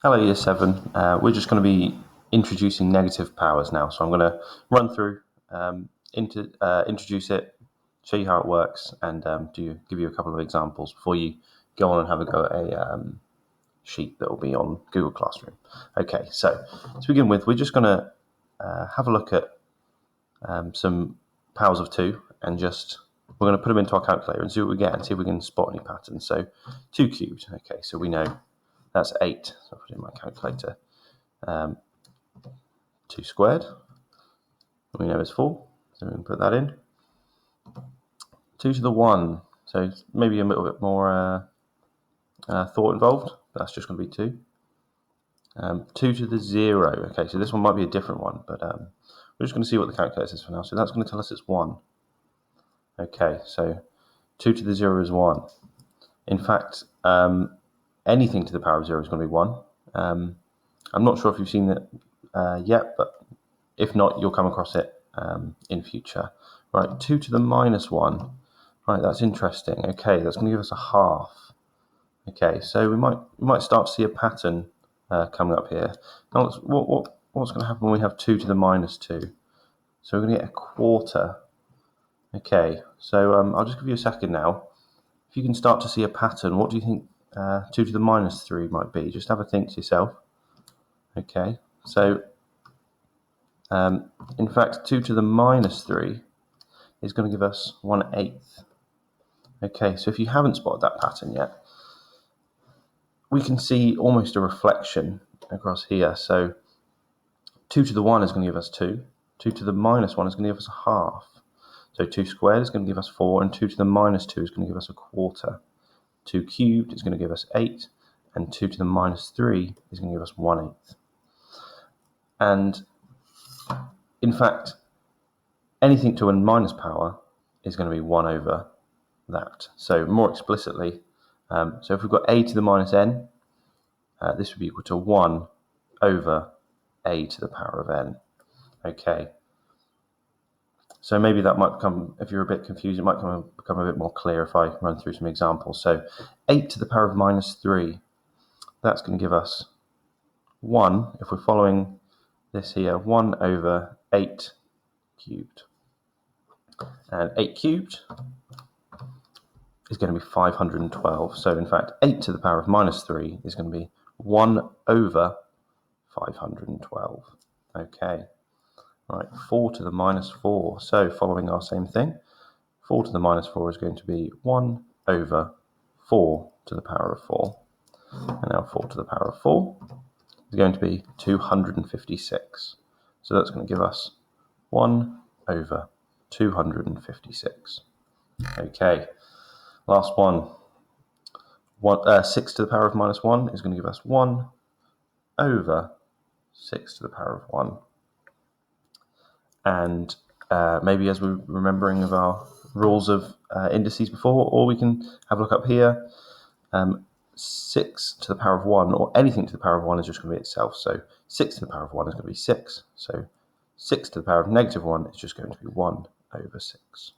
Hello Year 7, we're just going to be introducing negative powers now. So I'm going to run through, introduce it, show you how it works, and give you a couple of examples before you go on and have a go at a sheet that will be on Google Classroom. Okay, so to begin with, we're just going to have a look at some powers of 2 and we're going to put them into our calculator and see what we get and see if we can spot any patterns. So 2 cubed, okay, so we know that's 8, so I'll put it in my calculator. 2 squared, we know is 4, so we can put that in. 2 to the 1, so maybe a little bit more thought involved, but that's just going to be 2. 2 to the 0, okay, so this one might be a different one, but we're just going to see what the calculator says for now. So that's going to tell us it's 1. Okay, so 2 to the 0 is 1. In fact, anything to the power of 0 is going to be 1. I'm not sure if you've seen it yet, but if not, you'll come across it in future. Right, 2 to the minus 1. Right, that's interesting. Okay, that's going to give us a half. Okay, so we might start to see a pattern coming up here. Now, what's going to happen when we have 2 to the minus 2? So we're going to get a quarter. Okay, so I'll just give you a second now. If you can start to see a pattern, what do you think 2 to the minus 3 might be? Just have a think to yourself. Okay, so in fact 2 to the minus 3 is going to give us 1/8. Okay, so if you haven't spotted that pattern yet, we can see almost a reflection across here. So 2 to the 1 is going to give us 2. 2 to the minus 1 is going to give us a half. So 2 squared is going to give us 4, and 2 to the minus 2 is going to give us a quarter. 2 cubed is going to give us 8, and 2 to the minus 3 is going to give us 1/8. And in fact, anything to a minus power is going to be 1 over that. So more explicitly, so if we've got a to the minus n, this would be equal to 1 over a to the power of n. Okay. So maybe that might become, if you're a bit confused, it might become a bit more clear if I run through some examples. So 8 to the power of minus 3, that's going to give us 1, if we're following this here, 1 over 8 cubed. And 8 cubed is going to be 512. So in fact, 8 to the power of minus 3 is going to be 1 over 512. Okay. Right, 4 to the minus 4. So following our same thing, 4 to the minus 4 is going to be 1 over 4 to the power of 4. And now 4 to the power of 4 is going to be 256. So that's going to give us 1 over 256. Okay, last one. 6 to the power of minus 1 is going to give us 1 over 6 to the power of 1. And maybe as we're remembering of our rules of indices before, or we can have a look up here. 6 to the power of 1, or anything to the power of 1 is just going to be itself. So 6 to the power of 1 is going to be 6. So 6 to the power of negative 1 is just going to be 1 over 6.